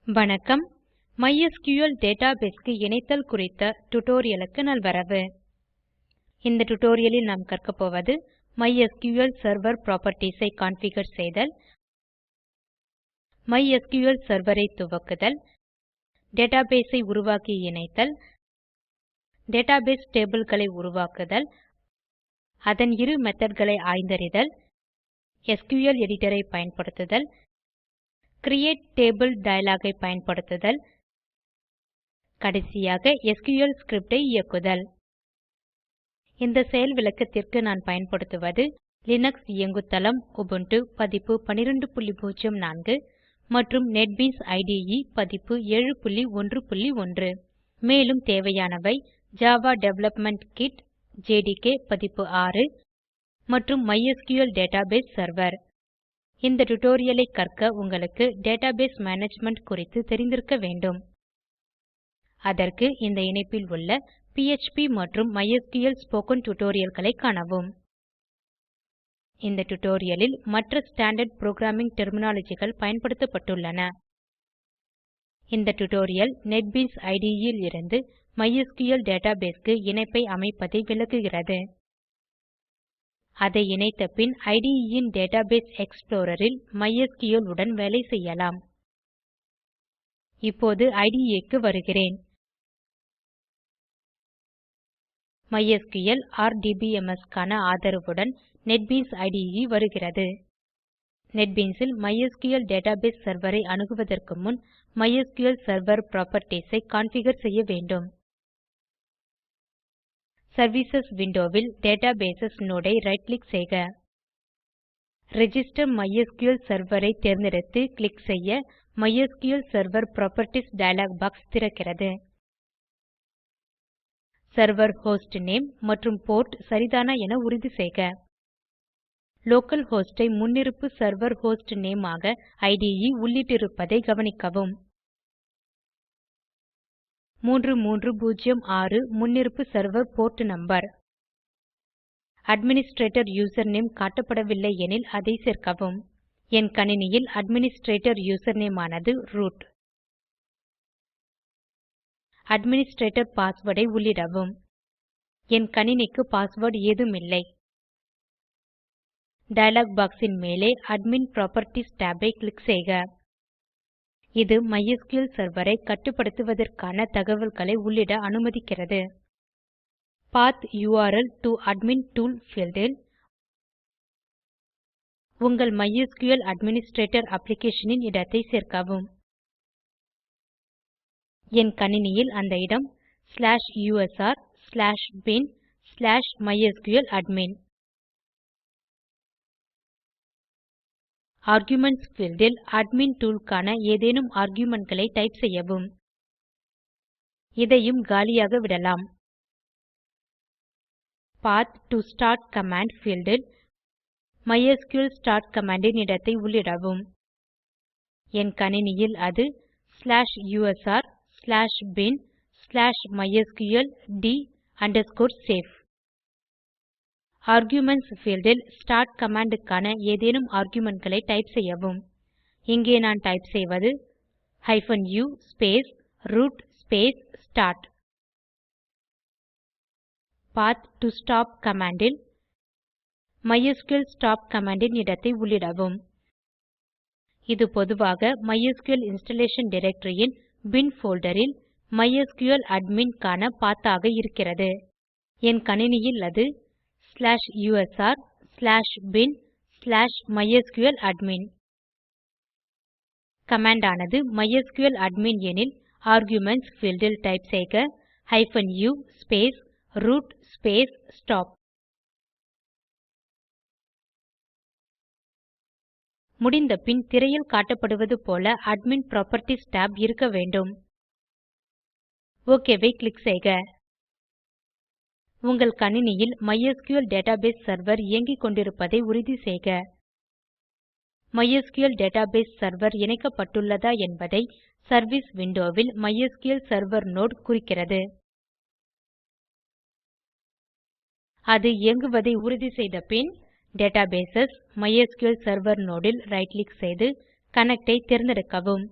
வணக்கம். MySQL டேட்டாபேஸ்க்கு இணைத்தல் குறித்த டுடோரியலுக்கு நல்வரவு. இந்த டுடோரியலில் நாம் கற்கப்போவது MySQL சர்வர் புராப்பர்ட்டீஸ் ஐ கான்ஃபிகர் செய்தல், MySQL சர்வர் ஐ துவக்குதல், டேட்டாபேஸ் ஐ உருவாக்கி இணைத்தல், டேட்டாபேஸ் tableகளை உருவாக்குதல், அதன் இரு methodகளை ஆய்ந்தறிதல், எஸ்கியூஎல் எடிட்டர் ஐ பயன்படுத்துதல், கிரியேட் டேபிள் டயலாக் ஐ பயன்படுத்துதல், கடைசியாக எஸ்கியூஎல் ஸ்கிரிப்ட் ஐ இயக்குதல். இந்த செயல் விளக்கத்திற்கு நான் பயன்படுத்துவது லினக்ஸ் இயங்குதளம் உபுண்டு பதிப்பு 1204 மற்றும் நெட்பீன்ஸ் ஐடிஇ பதிப்பு 7.1.1. மேலும் தேவையானவை ஜாவா டெவலப்மெண்ட் கிட் ஜேடிகே பதிப்பு 6 மற்றும் MySQL டேட்டாபேஸ் சர்வர். இந்த டுடோரியலை கற்க உங்களுக்கு டேட்டாபேஸ் மேனேஜ்மெண்ட் குறித்து தெரிந்திருக்க வேண்டும். அதற்கு இந்த இணைப்பில் உள்ள பிஎச்பி மற்றும் MySQL ஸ்போக்கன் டியூட்டோரியல்களை காணவும். இந்த டுடோரியலில் மற்ற ஸ்டாண்டார்ட் புரோகிராமிங் டெர்மினாலஜிகள் பயன்படுத்தப்பட்டுள்ளன. இந்த டுடோரியல் நெட்பீன்ஸ் ஐடிஇ ல் இருந்து MySQL டேட்டாபேஸ்க்கு இணைப்பை அமைப்பதை விளக்குகிறது. அதை இணைத்த பின் ஐடிஇ ன் டேட்டாபேஸ் எக்ஸ்ப்ளோரர் ல் MySQL உடன் வேலை செய்யலாம். இப்போது ஐடிஇ க்கு வருகிறேன். MySQL RDBMS க்கான ஆதரவுடன் நெட்பீன்ஸ் ஐடிஇ வருகிறது. நெட்பீன்ஸ் ல் MySQL டேட்டாபேஸ் சர்வர் ஐ அணுகுவதற்கு முன் MySQL சர்வர் புராப்பர்ட்டீஸ் ஐ கான்ஃபிகர் செய்ய வேண்டும். சர்விஸ் விண்டோவில் டேட்டாபேஸ் நோட் ஐ ரைட் கிளிக் செய்க. ரிஜிஸ்டர் MySQL சர்வர் ஐ தேர்ந்தெடுத்து கிளிக் செய்ய MySQL server properties dialog box திறக்கிறது. சர்வர் ஹோஸ்ட் நேம் மற்றும் போர்ட் சரிதானா என உறுதி செய்க. லோக்கல் ஹோஸ்ட் ஐ முன்னிருப்பு சர்வர் ஹோஸ்ட் நேம் ஆக ஐடிஇ உள்ளிட்டிருப்பதை கவனிக்கவும். 3306 முன்னிருப்பு server port number. Administrator username காட்டப்படவில்லை எனில் அதை சேர்க்கவும். என் கணினியில் அட்மினிஸ்ட்ரேட்டர் யூசர்நேம் ஆனது ரூட். அட்மினிஸ்ட்ரேட்டர் பாஸ்வேர்ட் ஐ உள்ளிடவும். என் கணினிக்கு பாஸ்வேர்ட் ஏதுமில்லை. டயலாக் பாக்ஸ் ன் மேலே அட்மின் புராப்பர்ட்டீஸ் tab ஐ கிளிக் செய்க. இது MySQL சர்வர் ஐ கட்டுப்படுத்துவதற்கான தகவல்களை உள்ளிட அனுமதிக்கிறது. Path URL to admin tool field ல் உங்கள் MySQL அட்மினிஸ்ட்ரேட்டர் அப்ளிகேஷன் ன் இடத்தை சேர்க்கவும். என் கணினியில் அந்த இடம் /usr/bin/mysqladmin. ஆர்குமென்ட்ஸ் பீல்ட் ல் அட்மின் டூல் க்கான ஏதேனும் argumentகளை டைப் செய்யவும். இதையும் காலியாக விடலாம். பாத் டோ ஸ்டார்ட் கமாண்ட் பீல்ட் ல் MySQL ஸ்டார்ட் கமாண்ட் ன் இடத்தை உள்ளிடவும். என் கணினியில் அது /usr/bin/mysqld_safe. ஆர்குமென்ட்ஸ் பீல்ட் ல் ஸ்டார்ட் கமாண்ட் க்கான ஏதேனும் argumentகளை டைப் செய்யவும். இங்கே நான் டைப் செய்வது -u space root space start. Path to stop command ல் MySQL ஸ்டாப் கமாண்ட் ன் இடத்தை உள்ளிடவும். இது பொதுவாக MySQL இன்ஸ்டாலேஷன் டைரக்டரி ன் பின் போல்டர் ல் MySQL அட்மின் க்கான பாத் ஆக இருக்கிறது. என் கணினியில் அது /usr/bin/mysqladmin. கமாண்ட் ஆனது MySQL அட்மின் எனில் ஆர்குமென்ட்ஸ் பீல்ட் ல் டைப் செய்க -u space root space stop. முடிந்த பின் திரையில் காட்டப்படுவது போல அட்மின் புராப்பர்ட்டீஸ் tab இருக்க வேண்டும். ஒக் ஐ கிளிக் செய்க. உங்கள் கணினியில் MySQL டேட்டாபேஸ் சர்வர் இயங்கிக் கொண்டிருப்பதை உறுதி செய்க. MySQL டேட்டாபேஸ் சர்வர் இணைக்கப்பட்டுள்ளதா என்பதை சர்விஸ் விண்டோவில் MySQL சர்வர் நோட் குறிக்கிறது. அது இயங்குவதை உறுதி செய்த பின் டேட்டாபேஸ் MySQL சர்வர் நோட் ல் ரைட் கிளிக் செய்து கனெக்ட் ஐ தேர்ந்தெடுக்கவும்.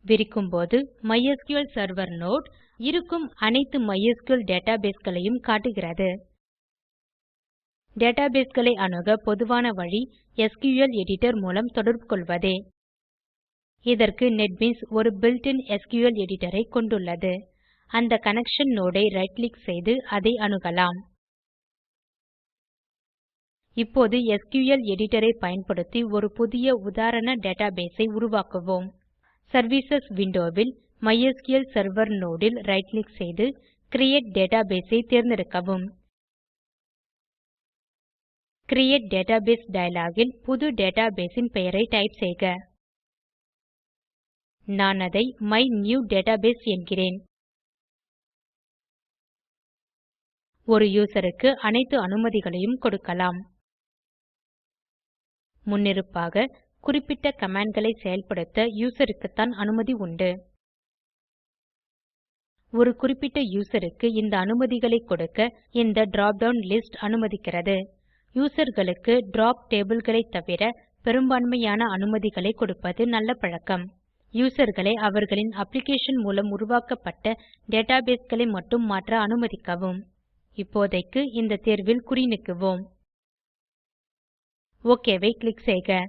விரிக்கும்போது MySQL Server நோட் இருக்கும் அனைத்து MySQL databaseகளையும் காட்டுகிறது. databaseகளை அணுக பொதுவான வழி எஸ்கியூஎல் எடிட்டர் மூலம் தொடர்பு கொள்வதே. இதற்கு நெட்பீன்ஸ் ஒரு built-in எஸ்கியூஎல் எடிட்டர் ஐ கொண்டுள்ளது. அந்த கனெக்ஷன் நோட் ஐ ரைட் கிளிக் செய்து அதை அணுகலாம். இப்போது எஸ்கியூஎல் எடிட்டர் ஐ பயன்படுத்தி ஒரு புதிய உதாரண டேட்டாபேஸ் ஐ உருவாக்குவோம். சர்விஸ் விண்டோவில் MySQL Server நோட் ல் ரைட் கிளிக் செய்து கிரியேட் டேட்டாபேஸ் ஐ தேர்ந்தெடுக்கவும். கிரியேட் டேட்டாபேஸ் டயலாக் ல் புது டேட்டாபேஸ் ன் பெயரை டைப் செய்க. நான் அதை மைனியூடேட்டாபேஸ் என்கிறேன். ஒரு யூசர் க்கு அனைத்து அனுமதிகளையும் கொடுக்கலாம். முன்னிருப்பாக குறிப்பிட்ட கமாண்ட்களை செயல்படுத்த யூசர் க்குத்தான் அனுமதி உண்டு. ஒரு குறிப்பிட்ட யூசர் க்கு இந்த அனுமதிகளை கொடுக்க இந்த drop டவுன் லிஸ்ட் அனுமதிக்கிறது. யூசர்களுக்கு டிராப் டேபிள்களை தவிர பெரும்பான்மையான அனுமதிகளை கொடுப்பது நல்ல பழக்கம். யூசர்களை அவர்களின் அப்ளிகேஷன் மூலம் உருவாக்கப்பட்ட டேட்டாபேஸ்களை மட்டும் மாற்ற அனுமதிக்கவும். இப்போதைக்கு இந்த தேர்வில் குறிநீக்குவோம். ஒக் ஐ கிளிக் செய்க.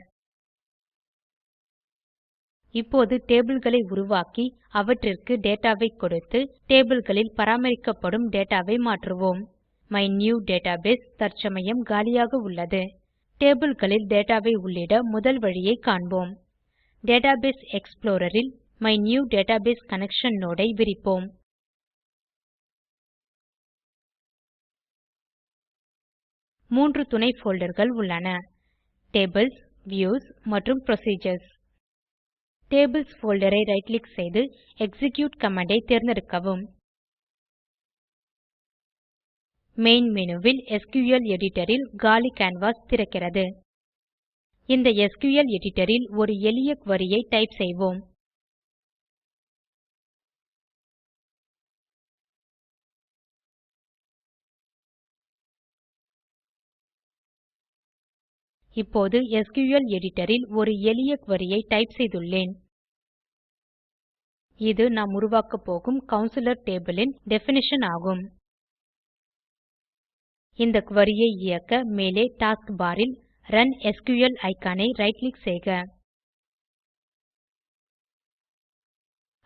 இப்போது டேபிள்களை உருவாக்கி அவற்றிற்கு டேட்டாவை கொடுத்து டேபிள்களில் பராமரிக்கப்படும் டேட்டாவை மாற்றுவோம். மைனியூடேட்டாபேஸ் தற்சமயம் காலியாக உள்ளது. டேபிள்களில் டேட்டாவை உள்ளிட முதல் வழியை காண்போம். டேட்டாபேஸ் எக்ஸ்ப்ளோரர் ல் மைனியூடேட்டாபேஸ் கனெக்ஷன் நோட் ஐ விரிப்போம். மூன்று துணை folderகள் உள்ளன: டேபிள்ஸ், வியூஸ் மற்றும் புரோசீஜர்ஸ். டேபிள்ஸ் போல்டர் ஐ ரைட் கிளிக் செய்து எக்ஸிக்யூட் கமாண்ட் ஐ தேர்ந்தெடுக்கவும். மெயின் மேனு ல் எஸ்கியூஎல் எடிட்டர் ல் காலி கேன்வாஸ் திறக்கிறது. இந்த எஸ்கியூஎல் எடிட்டர் ல் ஒரு எளிய குரி ஐ டைப் செய்வோம். இப்போது எஸ்கியூஎல் எடிட்டர் ல் ஒரு எளிய குரி ஐ டைப் செய்துள்ளேன். இது நாம் உருவாக்கப் போகும் கவுன்சிலர் டேபிள் ன் டெஃபினிஷன் ஆகும். இந்த குரி ஐ இயக்க மேலே டாஸ்க் பார் ல் ரன் எஸ்கியூஎல் ஐகான் ஐ ரைட் கிளிக் செய்க.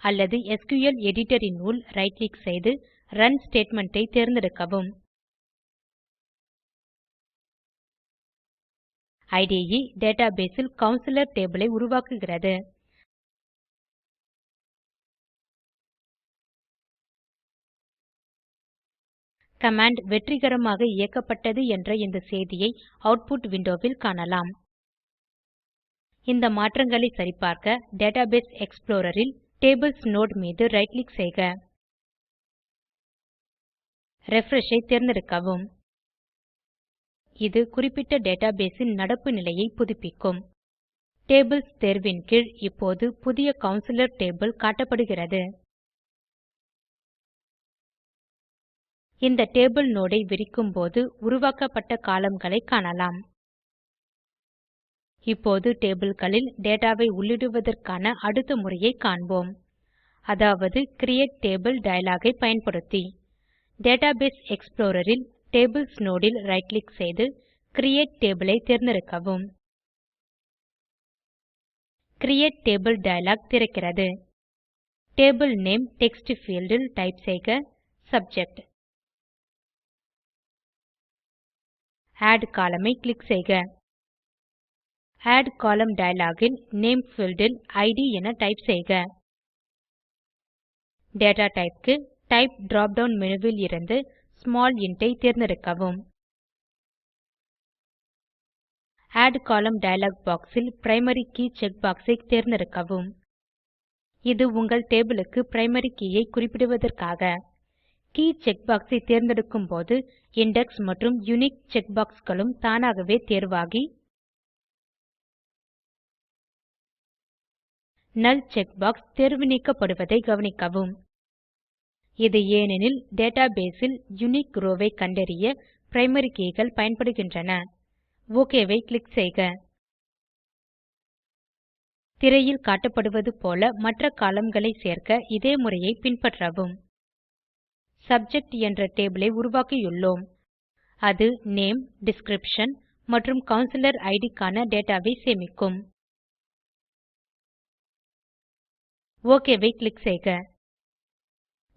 அல்லது எஸ்கியூஎல் எடிட்டர் ன் உள் ரைட் கிளிக் செய்து ரன் ஸ்டேட்மெண்ட் ஐ தேர்ந்தெடுக்கவும். IDE டேட்டாபேஸ் ல் கவுன்சிலர் டேபிள் ஐ உருவாக்குகிறது. கமாண்ட் வெற்றிகரமாக இயக்கப்பட்டது என்ற இந்த செய்தியை ஆட்புட் விண்டோவில் காணலாம். இந்த மாற்றங்களை சரிபார்க்க டேட்டாபேஸ் எக்ஸ்ப்ளோரர் ல் டேபிள்ஸ் நோட் மீது ரைட் கிளிக் செய்க. ரிஃப்ரெஷ் ஐ தேர்ந்தெடுக்கவும். இது குறிப்பிட்ட டேட்டாபேஸ் ன் நடப்பு நிலையை புதுப்பிக்கும். டேபிள்ஸ் தேர்வின் கீழ் இப்போது புதிய கவுன்சிலர் டேபிள் காட்டப்படுகிறது. இந்த டேபிள் நோட் ஐ விரிக்கும் போது உருவாக்கப்பட்ட columnகளை காணலாம். இப்போது டேபிள்களில் டேட்டாவை உள்ளிடுவதற்கான அடுத்த முறையை காண்போம். அதாவது கிரியேட் டேபிள் டயலாக் ஐ பயன்படுத்தி. டேட்டாபேஸ் எக்ஸ்ப்ளோரர் ல் டேபிள்ஸ் நோட் ல் ரைட் கிளிக் செய்து கிரியேட் டேபிள் ஐ தேர்ந்தெடுக்கவும். கிரியேட் டேபிள் டயலாக் திறக்கிறது. டேபிள் நேம் டெக்ஸ்ட் பீல்ட் ல் டைப் செய்க சப்ஜெக்ட். ஆட் கோலம்ன் ஐ கிளிக் செய்க. ஆட் கோலம்ன் டயலாக் ல் நேம் பீல்ட் ல் இட் என டைப் செய்க. டேட்டா டைப் க்கு டைப் drop டவுன் மேனு ல் இருந்து ஸ்மால் இன்ட் ஐ தேர்ந்தெடுக்கவும். ஆட் கோலம்ன் டயலாக் பாக்ஸ் ல் பிரைமரி கே செக் பாக்ஸ் ஐ தேர்ந்தெடுக்கவும். இது உங்கள் டேபிள் க்கு பிரைமரி கே ஐ குறிப்பிடுவதற்காக. கே செக் பாக்ஸ் ஐ தேர்ந்தெடுக்கும் போது இண்டெக்ஸ் மற்றும் யூனிக் செக் பாக்ஸ்களும் தானாகவே தேர்வாகி நல் செக் பாக்ஸ் தேர்வு நீக்கப்படுவதை கவனிக்கவும். இது ஏனெனில் டேட்டாபேஸ் ல் யூனிக் ரோவ் ஐ கண்டறிய பிரைமரி keyகள் பயன்படுகின்றன. ஒக் ஐ கிளிக் செய்க. திரையில் காட்டப்படுவது போல மற்ற columnகளை சேர்க்க இதே முறையை பின்பற்றவும். சப்ஜெக்ட் என்ற டேபிள் ஐ உருவாக்கியுள்ளோம். அது நேம், டிஸ்கிரிப்ஷன் மற்றும் கவுன்சிலர் இட் க்கான டேட்டா ஐ சேமிக்கும். ஒக் ஐ கிளிக் செய்க.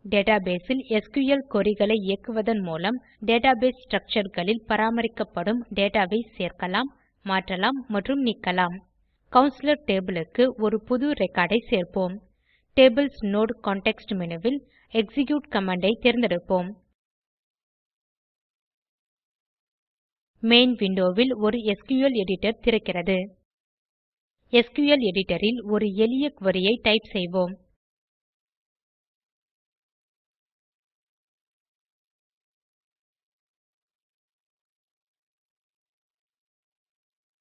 டேட்டாபேஸ் இல் எஸ்கியூஎல் queryகளை இயக்குவதன் மூலம் டேட்டாபேஸ் structureகளில் பராமரிக்கப்படும் டேட்டா ஐ சேர்க்கலாம், மாற்றலாம் மற்றும் நீக்கலாம். கவுன்சிலர் டேபிள் க்கு ஒரு புது ரெக்கார்ட் ஐ சேர்ப்போம். டேபிள்ஸ் நோட் கான்டெக்ஸ்ட் மேனு வில் எக்ஸிக்யூட் கமாண்ட் ஐ தேர்ந்தெடுப்போம். மெயின் விண்டோ வில் ஒரு எஸ்கியூஎல் எடிட்டர் திறக்கிறது. எஸ்கியூஎல் எடிட்டர் ல் ஒரு எளிய குரி ஐ டைப் செய்வோம்.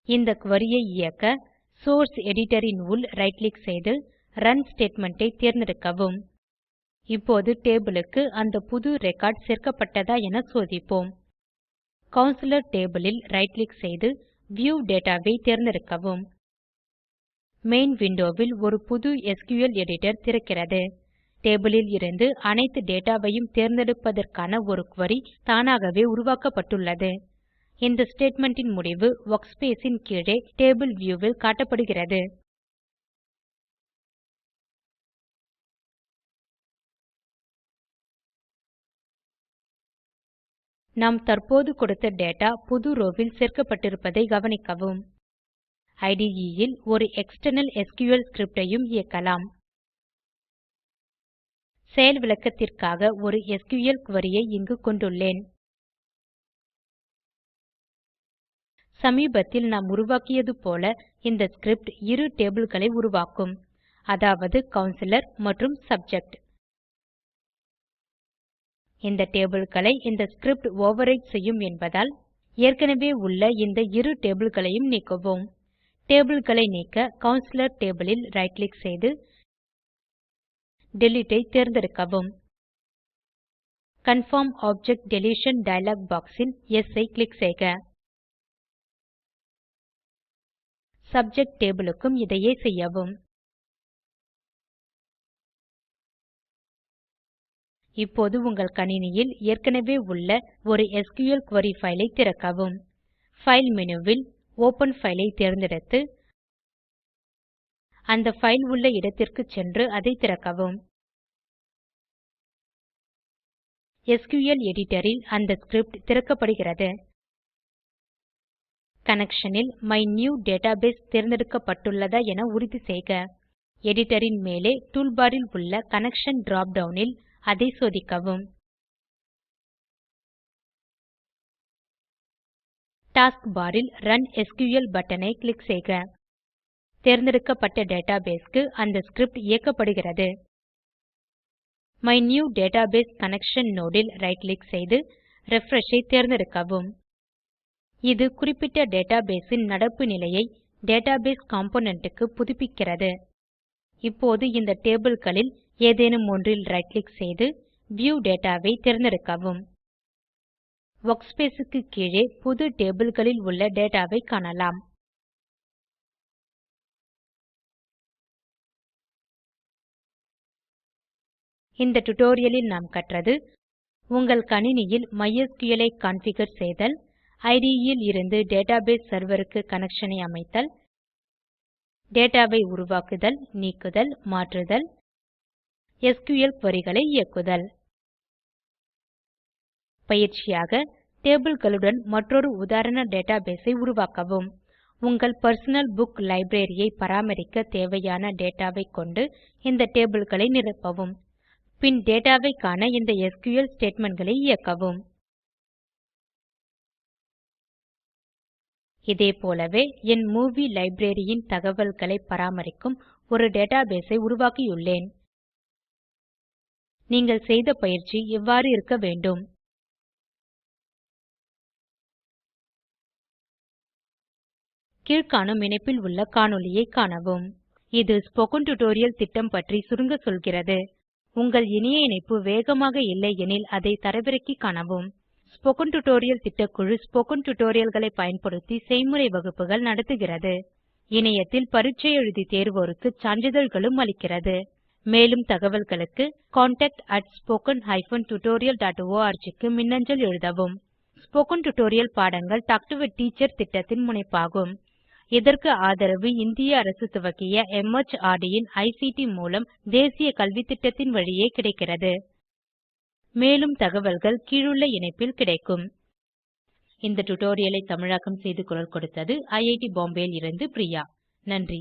இந்த குரி ஐ இயக்க சோர்ஸ் எடிட்டர் ன் உள் ரைட் கிளிக் செய்து ரன் ஸ்டேட்மெண்ட் ஐ தேர்ந்தெடுக்கவும். இப்போது டேபிள் க்கு அந்த புது ரெக்கார்ட் சேர்க்கப்பட்டதா என சோதிப்போம். கவுன்சிலர் டேபிள் ல் ரைட் கிளிக் செய்து வியூ டேட்டா ஐ தேர்ந்தெடுக்கவும். மெயின் விண்டோ வில் ஒரு புது எஸ்கியூஎல் எடிட்டர் திறக்கிறது. டேபிள் ல் இருந்து அனைத்து டேட்டா வையும் தேர்ந்தெடுப்பதற்கான ஒரு குரி தானாகவே உருவாக்கப்பட்டுள்ளது. இந்த ஸ்டேட்மெண்ட் ன் முடிவு வர்க்ஸ்பேஸ் ன் கீழே டேபிள் வியூ ல் காட்டப்படுகிறது. நாம் தற்போது கொடுத்த டேட்டா புது ரோவ் வில் சேர்க்கப்பட்டிருப்பதை கவனிக்கவும். இடே ல் ஒரு எக்ஸ்டர்னல் எஸ்கியூஎல் ஸ்கிரிப்ட் ஐயும் இயக்கலாம். செயல் விளக்கத்திற்காக ஒரு எஸ்கியூஎல் குரி ஐ இங்கு கொண்டுள்ளேன். சமீபத்தில் நாம் உருவாக்கியது போல இந்த ஸ்கிரிப்ட் இரு டேபிள்களை உருவாக்கும், அதாவது கவுன்சிலர் மற்றும் சப்ஜெக்ட். இந்த டேபிள்களை இந்த ஸ்கிரிப்ட் ஓவர்ரைடு செய்யும் என்பதால் ஏற்கனவே உள்ள இந்த இரு டேபிள்களையும் நீக்குவோம். டேபிள்களை நீக்க கவுன்சிலர் டேபிள் ல் ரைட் கிளிக் செய்து டிலீட் ஐ தேர்ந்தெடுக்கவும். Confirm object deletion dialog box ல் யெஸ் ஐ கிளிக் செய்க. சப்ஜெக்ட் டேபிள் க்கும் இதையே செய்யவும். இப்போது உங்கள் கணினியில் ஏற்கனவே உள்ள ஒரு எஸ்கியூஎல் குரி பைல் ஐ திறக்கவும். பைல் மேனு வில் ஒப்பன் பைல் ஐ தேர்ந்தெடுத்து அந்த பைல் உள்ள இடத்திற்கு சென்று அதை திறக்கவும். எஸ்கியூஎல் எடிட்டர் ல் அந்த ஸ்கிரிப்ட் திறக்கப்படுகிறது. கனெக்ஷன் ல் மைனியூடேட்டாபேஸ் தேர்ந்தெடுக்கப்பட்டுள்ளதா என உறுதி செய்க. எடிட்டர் ன் மேலே டூல்பார் ல் உள்ள கனெக்ஷன் டிராப் டவுன் ல் அதை சோதிக்கவும். டாஸ்க் பார் ல் ரன் எஸ்கியூஎல் பட்டன் ஐ கிளிக் செய்க. தேர்ந்தெடுக்கப்பட்ட டேட்டாபேஸ் க்கு அந்த ஸ்கிரிப்ட் இயக்கப்படுகிறது. மைனியூடேட்டாபேஸ் கனெக்ஷன் நோட் ல் ரைட் கிளிக் செய்து ரிஃப்ரெஷ் ஐ தேர்ந்தெடுக்கவும். இது குறிப்பிட்ட டேட்டாபேஸ் ன் நடப்பு நிலையை டேட்டாபேஸ் காம்போனன்ட் க்கு புதுப்பிக்கிறது. இப்போது இந்த டேபிள்களில் ஏதேனும் ஒன்றில் ரைட் கிளிக் செய்து வியூ டேட்டா ஐ தேர்ந்தெடுக்கவும். வர்க்ஸ்பேஸ் க்கு கீழே புது டேபிள்களில் உள்ள டேட்டா ஐ காணலாம். இந்த டியூட்டோரியல் ல் நாம் கற்றது உங்கள் கணினியில் மைஸ்கிள் ஐ கான்ஃபிகர் செய்தல், இடே ல் இருந்து டேட்டாபேஸ் செர்வர் க்கு கனெக்ஷன் ஐ அமைத்தல், டேட்டா ஐ உருவாக்குதல், நீக்குதல், மாற்றுதல், எஸ்கியூஎல் queryகளை இயக்குதல். பயிற்சியாக டேபிள்களுடன் மற்றொரு உதாரண டேட்டாபேஸ் ஐ உருவாக்கவும். உங்கள் பெர்சனல் புக் லைப்ரரி ஐ பராமரிக்க தேவையான டேட்டா ஐ கொண்டு இந்த டேபிள்களை நிரப்பவும். பின் டேட்டா ஐ காண இந்த எஸ்கியூஎல் ஸ்டேட்மெண்ட் களை இயக்கவும். இதேபோலவே என் மூவி லைப்ரரி ன் தகவல்களை பராமரிக்கும் ஒரு டேட்டாபேஸ் ஐ உருவாக்கியுள்ளேன். நீங்கள் செய்த பயிற்சி இவ்வாறு இருக்க வேண்டும். கீழ்காணும் இணைப்பில் உள்ள காணொளியைக் காணவும். இது ஸ்போக்கன் டியூட்டோரியல் திட்டம் பற்றி சுருங்க சொல்கிறது. உங்கள் இணைய இணைப்பு வேகமாக இல்லை எனில் அதை தரவிறக்கி காணவும். ஸ்போக்கன் டியூட்டோரியல் திட்டக்குழு ஸ்போக்கன் tutorialகளை பயன்படுத்தி செய்முறை வகுப்புகள் நடத்துகிறது. இணையத்தில் பரீட்சை எழுதி தேர்வோருக்கு சான்றிதழ்களும் அளிக்கிறது. மேலும் தகவல்களுக்கு contact@spoken tutorial.org க்கு மின்னஞ்சல் எழுதவும். ஸ்போகன் டுடோரியல் பாடங்கள் டாக் டு எ டீச்சர் திட்டத்தின் முனைப்பாகும். இதற்கு ஆதரவு இந்திய அரசு துவக்கிய MHRD இன் ஐசிடி மூலம் தேசிய கல்வித்திட்டத்தின் வழியே கிடைக்கிறது. மேலும் தகவல்கள் கீழுள்ள இணைப்பில் கிடைக்கும். இந்த டுடோரியலை தமிழாக்கம் செய்து குரல் கொடுத்தது ஐஐடி பாம்பேவில் இருந்து பிரியா. நன்றி.